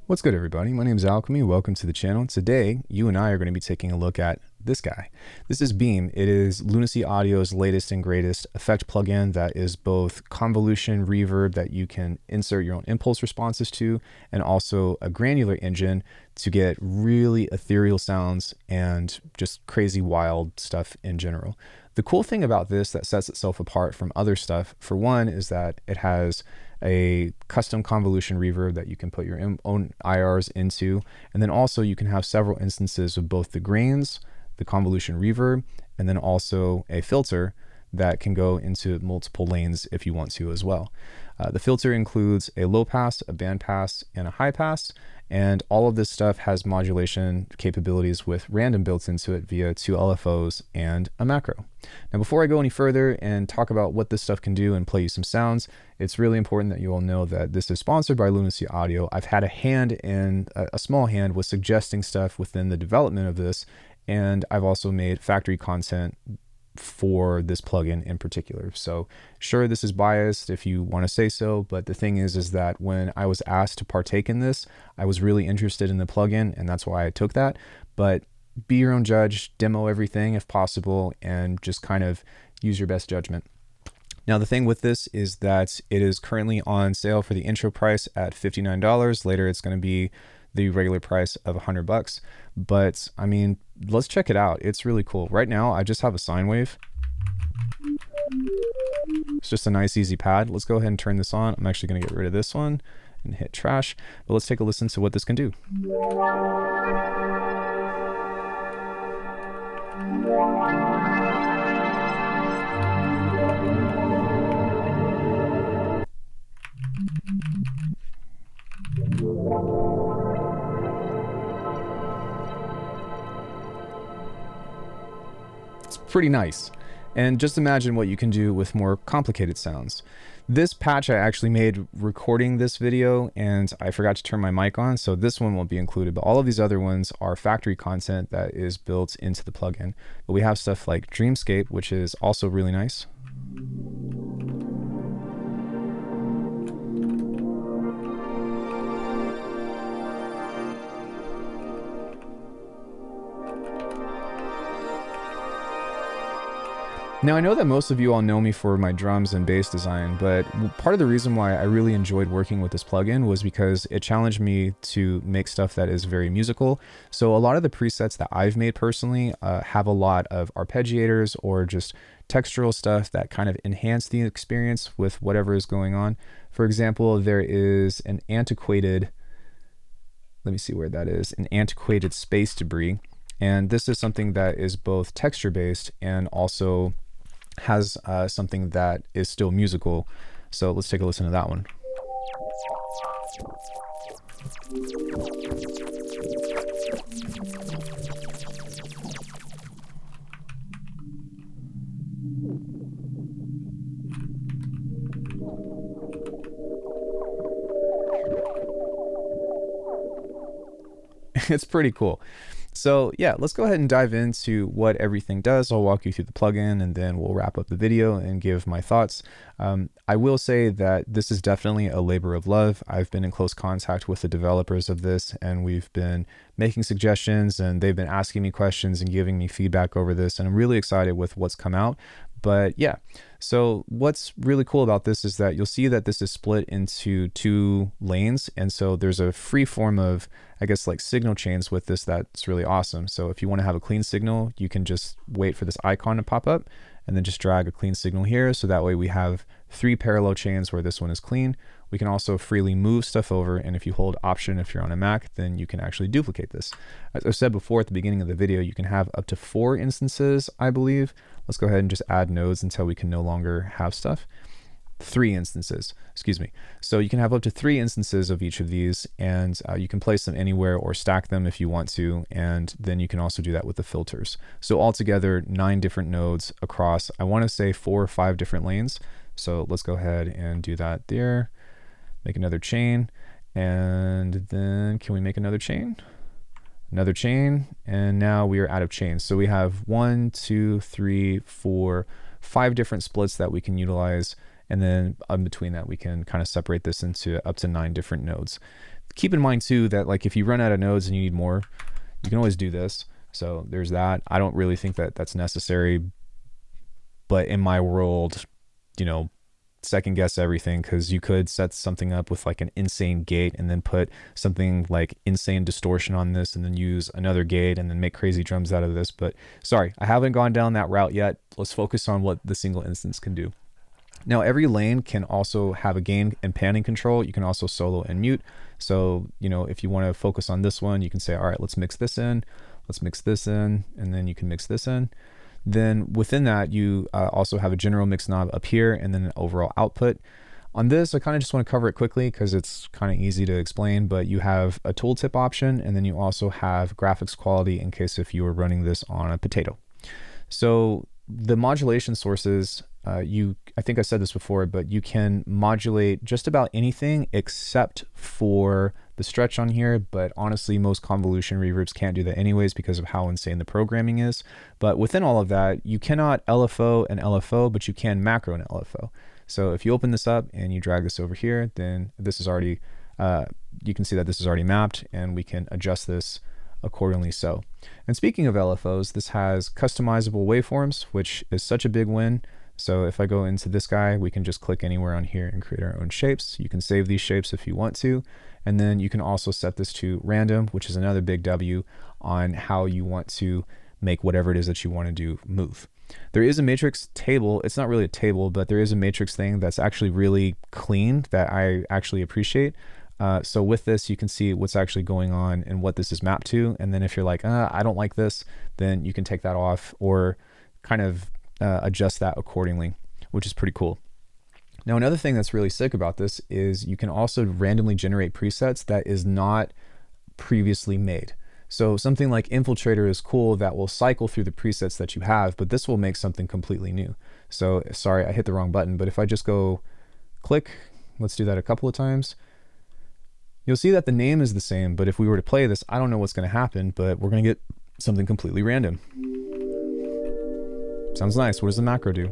What's good, everybody? My name is Alckemy. Welcome to the channel. Today, you and I are going to be taking a look at this guy. This is Beam. It is Lunacy Audio's latest and greatest effect plugin that is both convolution, reverb that you can insert your own impulse responses to, and also a granular engine to get really ethereal sounds and just crazy wild stuff in general. The cool thing about this that sets itself apart from other stuff, for one, is that it has a custom convolution reverb that you can put your own IRs into. And then also you can have several instances of both the grains, the convolution reverb, and then also a filter that can go into multiple lanes if you want to as well. The filter includes a low pass, a band pass, and a high pass. And all of this stuff has modulation capabilities with random built into it via 2 LFOs and a macro. Now, before I go any further and talk about what this stuff can do and play you some sounds, it's really important that you all know that this is sponsored by Lunacy Audio. I've had a small hand with suggesting stuff within the development of this, and I've also made factory content for this plugin in particular. So sure, this is biased if you want to say so, but the thing is that when I was asked to partake in this, I was really interested in the plugin, and that's why I took that. But be your own judge, demo everything if possible, and just kind of use your best judgment. Now, the thing with this is that it is currently on sale for the intro price at $59. Later, it's going to be the regular price of $100. But I mean, let's check it out. It's really cool. Right now, I just have a sine wave. It's just a nice, easy pad. Let's go ahead and turn this on. I'm actually going to get rid of this one and hit trash. But let's take a listen to what this can do. Pretty nice. And just imagine what you can do with more complicated sounds. This patch I actually made recording this video, and I forgot to turn my mic on, so this one won't be included, but all of these other ones are factory content that is built into the plugin. But we have stuff like Dreamscape, which is also really nice. Now, I know that most of you all know me for my drums and bass design, but part of the reason why I really enjoyed working with this plugin was because it challenged me to make stuff that is very musical. So a lot of the presets that I've made personally have a lot of arpeggiators or just textural stuff that kind of enhance the experience with whatever is going on. For example, there is an antiquated, let me see where that is, an antiquated space debris. And this is something that is both texture-based and also has something that is still musical. So let's take a listen to that one. It's pretty cool. So yeah, let's go ahead and dive into what everything does. I'll walk you through the plugin and then we'll wrap up the video and give my thoughts. I will say that this is definitely a labor of love. I've been in close contact with the developers of this, and we've been making suggestions, and they've been asking me questions and giving me feedback over this, and I'm really excited with what's come out. But yeah, so what's really cool about this is that you'll see that this is split into 2 lanes. And so there's a free form of, I guess, like signal chains with this that's really awesome. So if you want to have a clean signal, you can just wait for this icon to pop up and then just drag a clean signal here. So that way we have 3 parallel chains where this one is clean. We can also freely move stuff over, and if you hold Option if you're on a Mac, then you can actually duplicate this. As I said before at the beginning of the video, you can have up to 4 instances, I believe. Let's go ahead and just add nodes until we can no longer have stuff. 3 instances, excuse me. So you can have up to 3 instances of each of these, and you can place them anywhere or stack them if you want to, and then you can also do that with the filters. So altogether, 9 different nodes across, I want to say 4 or 5 different lanes. So let's go ahead and do that there. Make another chain, and then can we make another chain? Another chain, and now we are out of chains. So we have 1, 2, 3, 4, 5 different splits that we can utilize, and then in between that we can kind of separate this into up to 9 different nodes. keep in mind too that like if you run out of nodes and you need more, you can always do this. So there's that. I don't really think that that's necessary, but in my world, you know, second guess everything, because you could set something up with like an insane gate and then put something like insane distortion on this and then use another gate and then make crazy drums out of this. But sorry, I haven't gone down that route yet. Let's focus on what the single instance can do. Now every lane can also have a gain and panning control. You can also solo and mute. So, you know, if you want to focus on this one, you can say, all right, let's mix this in, let's mix this in, and then you can mix this in. Then within that, you also have a general mix knob up here and then an overall output. On this, I kind of just want to cover it quickly because it's kind of easy to explain, but you have a tooltip option, and then you also have graphics quality in case if you were running this on a potato. So the modulation sources, I think I said this before, but you can modulate just about anything except for the stretch on here. But honestly, most convolution reverbs can't do that anyways because of how insane the programming is. But within all of that, you cannot LFO and LFO, but you can macro and LFO. So if you open this up and you drag this over here, then this is already, you can see that this is already mapped, and we can adjust this accordingly so. And speaking of LFOs, this has customizable waveforms, which is such a big win. So if I go into this guy, we can just click anywhere on here and create our own shapes. You can save these shapes if you want to. And then you can also set this to random, which is another big W on how you want to make whatever it is that you want to do move. There is a matrix table. It's not really a table, but there is a matrix thing that's actually really clean that I actually appreciate. So with this, you can see what's actually going on and what this is mapped to. And then if you're like, I don't like this, then you can take that off or kind of adjust that accordingly, which is pretty cool. Now, another thing that's really sick about this is you can also randomly generate presets that is not previously made. So something like Infiltrator is cool that will cycle through the presets that you have, but this will make something completely new. So sorry, I hit the wrong button, but if I just go click, let's do that a couple of times. You'll see that the name is the same, but if we were to play this, I don't know what's going to happen, but we're going to get something completely random. Sounds nice. What does the macro do?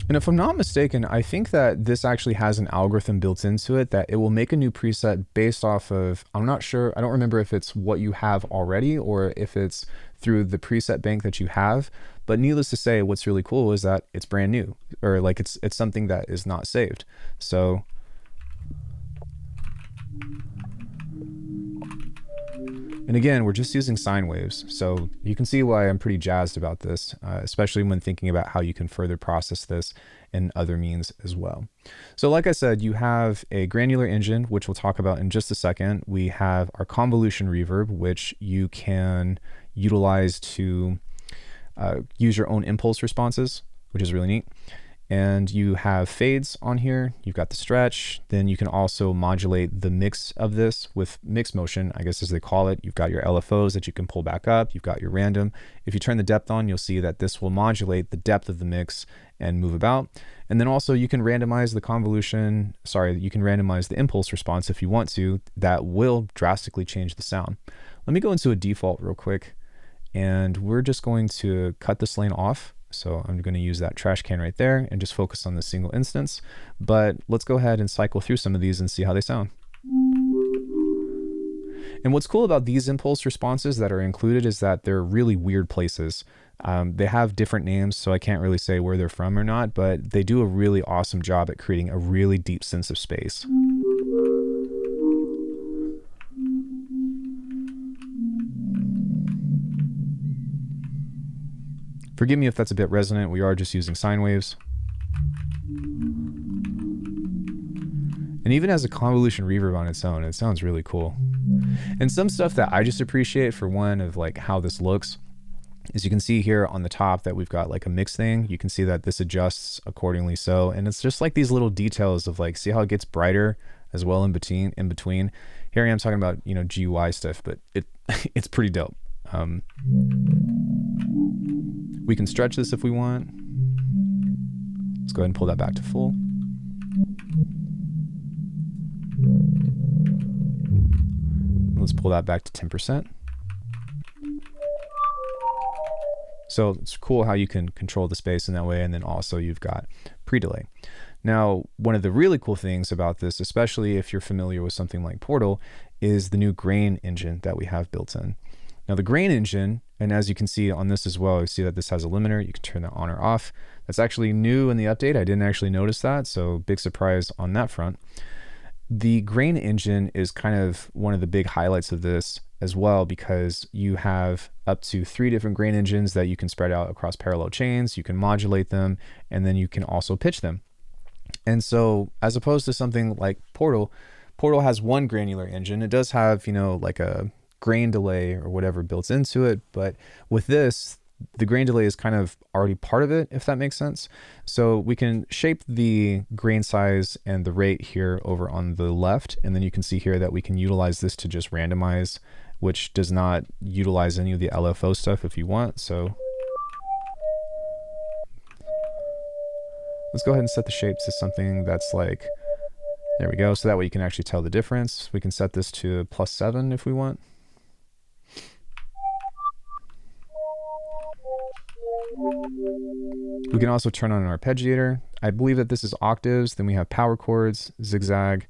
And if I'm not mistaken, I think that this actually has an algorithm built into it that it will make a new preset based off of, I'm not sure, I don't remember if it's what you have already or if it's through the preset bank that you have. But needless to say, what's really cool is that it's brand new, or like it's something that is not saved. So and again, we're just using sine waves. So you can see why I'm pretty jazzed about this, especially when thinking about how you can further process this in other means as well. So like I said, you have a granular engine, which we'll talk about in just a second. We have our convolution reverb, which you can utilize to use your own impulse responses, which is really neat. And you have fades on here, you've got the stretch, then you can also modulate the mix of this with mix motion, I guess as they call it. You've got your LFOs that you can pull back up, you've got your random. If you turn the depth on, you'll see that this will modulate the depth of the mix and move about. And then also you can randomize the convolution, you can randomize the impulse response if you want to. That will drastically change the sound. Let me go into a default real quick, and we're just going to cut this lane off. So I'm going to use that trash can right there and just focus on the single instance. But let's go ahead and cycle through some of these and see how they sound. And what's cool about these impulse responses that are included is that they're really weird places. They have different names, so I can't really say where they're from or not, but they do a really awesome job at creating a really deep sense of space. Forgive me if that's a bit resonant. We are just using sine waves. And even as a convolution reverb on its own, it sounds really cool. And some stuff that I just appreciate for one of like how this looks is you can see here on the top that we've got like a mix thing. You can see that this adjusts accordingly so, and it's just like these little details of like, see how it gets brighter as well in between. Here I am talking about, you know, GUI stuff, but it's pretty dope. We can stretch this if we want. Let's go ahead and pull that back to full. Let's pull that back to 10%. So it's cool how you can control the space in that way, and then also you've got pre-delay. Now, one of the really cool things about this, especially if you're familiar with something like Portal, is the new grain engine that we have built in. Now the grain engine, and as you can see on this as well, you see that this has a limiter. You can turn that on or off. That's actually new in the update. I didn't actually notice that, so big surprise on that front. The grain engine is kind of one of the big highlights of this as well, because you have up to 3 different grain engines that you can spread out across parallel chains. You can modulate them, and then you can also pitch them. And so as opposed to something like Portal has one granular engine. It does have, you know, like a grain delay or whatever built into it, but with this, the grain delay is kind of already part of it, if that makes sense. So we can shape the grain size and the rate here over on the left, and then you can see here that we can utilize this to just randomize, which does not utilize any of the LFO stuff if you want. So let's go ahead and set the shape to something that's like, there we go. So that way you can actually tell the difference. We can set this to +7 if we want. We can also turn on an arpeggiator. I believe that this is octaves. Then we have power chords, zigzag,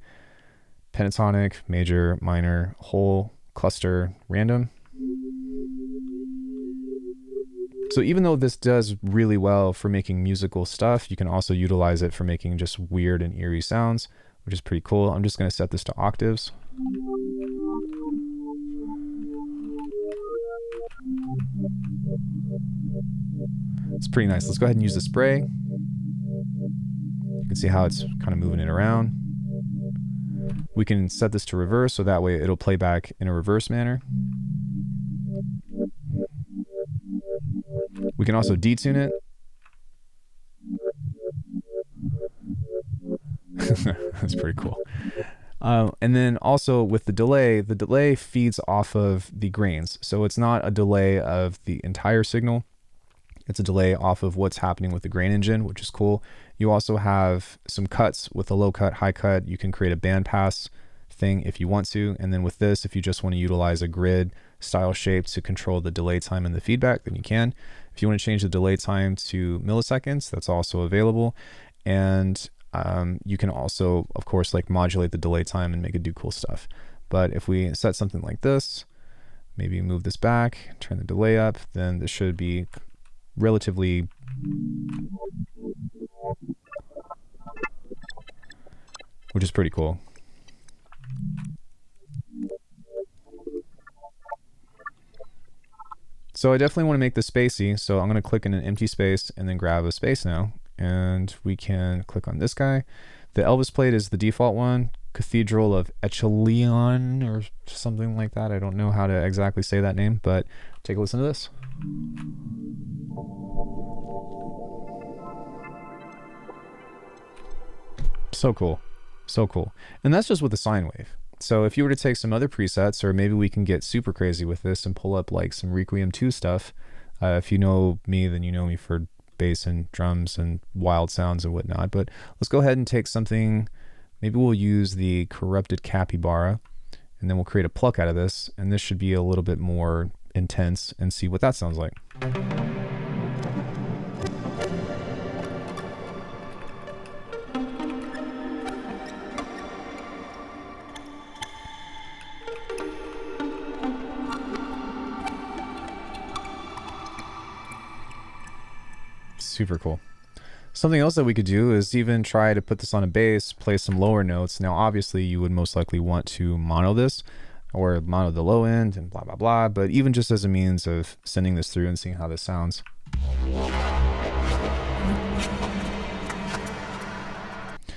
pentatonic, major, minor, whole, cluster, random. So even though this does really well for making musical stuff, you can also utilize it for making just weird and eerie sounds, which is pretty cool. I'm just going to set this to octaves. It's pretty nice. Let's go ahead and use the spray. You can see how it's kind of moving it around. We can set this to reverse, so that way it'll play back in a reverse manner. We can also detune it. That's pretty cool. And then also with the delay feeds off of the grains. So it's not a delay of the entire signal. It's a delay off of what's happening with the grain engine, which is cool. You also have some cuts with a low cut, high cut. You can create a band pass thing if you want to. And then with this, if you just want to utilize a grid style shape to control the delay time and the feedback, then you can. If you want to change the delay time to milliseconds, that's also available. And you can also, of course, like modulate the delay time and make it do cool stuff. But if we set something like this, maybe move this back, turn the delay up, then this should be relatively which is pretty cool. So I definitely want to make this spacey, so I'm going to click in an empty space and then grab a space now, and we can click on this guy. The Elvis plate is the default one, Cathedral of Echelion or something like that. I don't know how to exactly say that name, but take a listen to this. So cool. So cool. And that's just with the sine wave. So if you were to take some other presets, or maybe we can get super crazy with this and pull up like some Requiem 2 stuff. If you know me, then you know me for bass and drums and wild sounds and whatnot. But let's go ahead and take something. Maybe we'll use the Corrupted Capybara, and then we'll create a pluck out of this. And this should be a little bit more intense, and see what that sounds like. Super cool. Something else that we could do is even try to put this on a bass, play some lower notes. Now, obviously, you would most likely want to mono this, or mono the low end and blah, blah, blah. But even just as a means of sending this through and seeing how this sounds.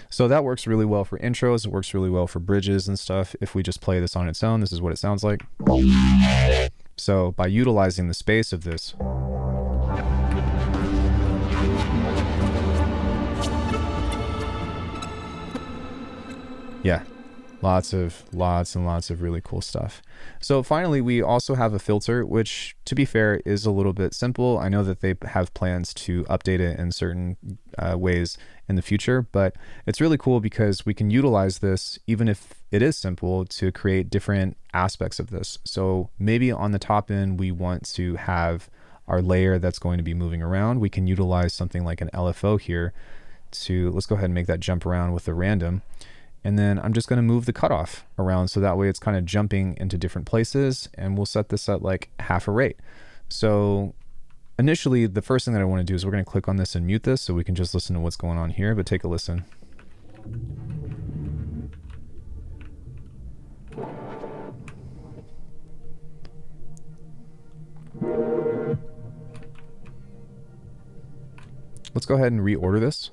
So that works really well for intros. It works really well for bridges and stuff. If we just play this on its own, this is what it sounds like. So by utilizing the space of this, yeah, lots and lots of really cool stuff. So finally, we also have a filter, which, to be fair, is a little bit simple. I know that they have plans to update it in certain ways in the future, but it's really cool because we can utilize this, even if it is simple, to create different aspects of this. So maybe on the top end, we want to have our layer that's going to be moving around, we can utilize something like an LFO here to, let's go ahead and make that jump around with the random. And then I'm just going to move the cutoff around so that way it's kind of jumping into different places, and we'll set this at like half a rate. So initially, the first thing that I want to do is we're going to click on this and mute this so we can just listen to what's going on here, but take a listen. Let's go ahead and reorder this.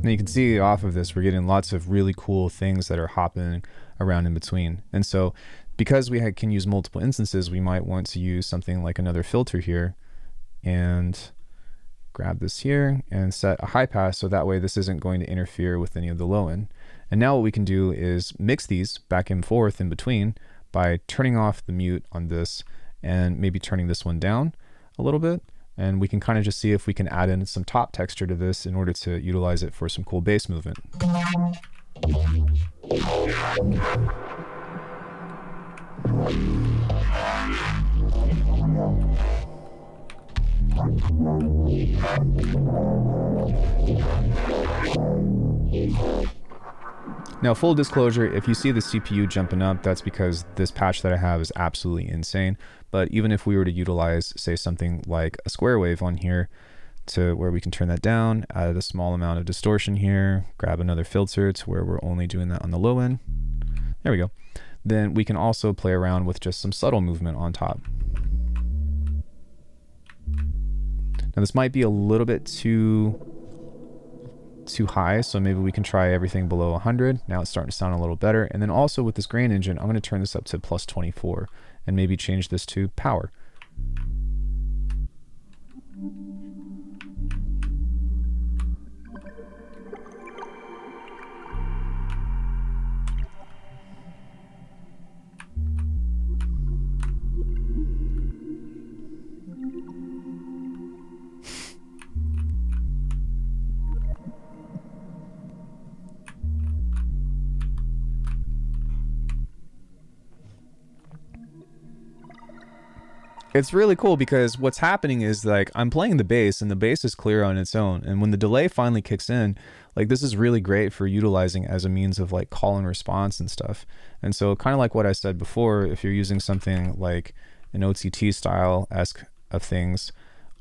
Now you can see off of this, we're getting lots of really cool things that are hopping around in between. And so because we can use multiple instances, we might want to use something like another filter here and grab this here and set a high pass so that way this isn't going to interfere with any of the low end. And now what we can do is mix these back and forth in between by turning off the mute on this and maybe turning this one down a little bit. And we can kind of just see if we can add in some top texture to this in order to utilize it for some cool bass movement. Now, full disclosure, if you see the CPU jumping up, that's because this patch that I have is absolutely insane. But even if we were to utilize, say, something like a square wave on here to where we can turn that down, add a small amount of distortion here, grab another filter to where we're only doing that on the low end. There we go. Then we can also play around with just some subtle movement on top. Now this might be a little bit too high, so maybe we can try everything below 100. Now it's starting to sound a little better. And then also with this grain engine, I'm going to turn this up to plus 24 and maybe change this to power. It's really cool because what's happening is like I'm playing the bass and the bass is clear on its own. And when the delay finally kicks in, like this is really great for utilizing as a means of like call and response and stuff. And so kind of like what I said before, if you're using something like an OTT style-esque of things,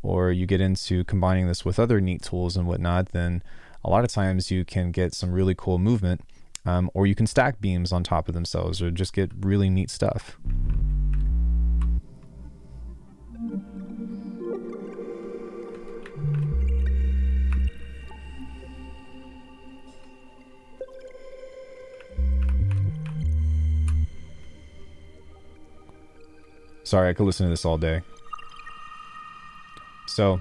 or you get into combining this with other neat tools and whatnot, then a lot of times you can get some really cool movement, or you can stack beams on top of themselves or just get really neat stuff. Sorry, I could listen to this all day. So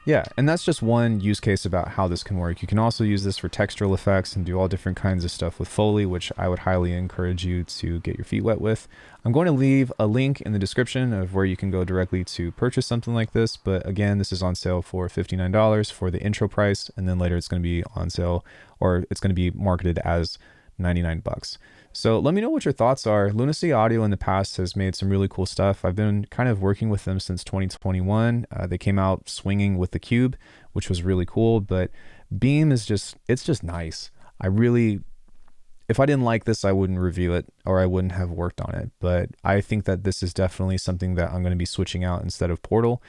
yeah, and that's just one use case about how this can work. You can also use this for textural effects and do all different kinds of stuff with Foley, which I would highly encourage you to get your feet wet with. I'm going to leave a link in the description of where you can go directly to purchase something like this. But again, this is on sale for $59 for the intro price. And then later it's going to be on sale, or it's going to be marketed as 99 bucks. So let me know what your thoughts are. Lunacy Audio in the past has made some really cool stuff. I've been kind of working with them since 2021. They came out swinging with the Cube, which was really cool, but Beam is just, it's just nice. If I didn't like this, I wouldn't review it or I wouldn't have worked on it. But I think that this is definitely something that I'm going to be switching out instead of Portal,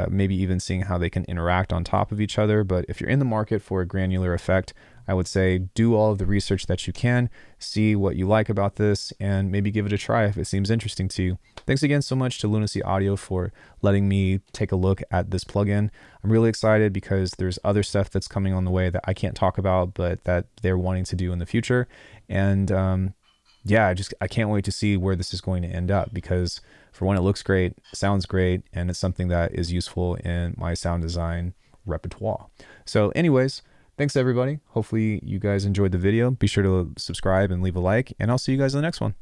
maybe even seeing how they can interact on top of each other. But if you're in the market for a granular effect, I would say do all of the research that you can, see what you like about this, and maybe give it a try if it seems interesting to you. Thanks again so much to Lunacy Audio for letting me take a look at this plugin. I'm really excited because there's other stuff that's coming on the way that I can't talk about, but that they're wanting to do in the future. And yeah, I can't wait to see where this is going to end up, because for one, it looks great, sounds great, and it's something that is useful in my sound design repertoire. So anyways, thanks everybody. Hopefully you guys enjoyed the video. Be sure to subscribe and leave a like, and I'll see you guys in the next one.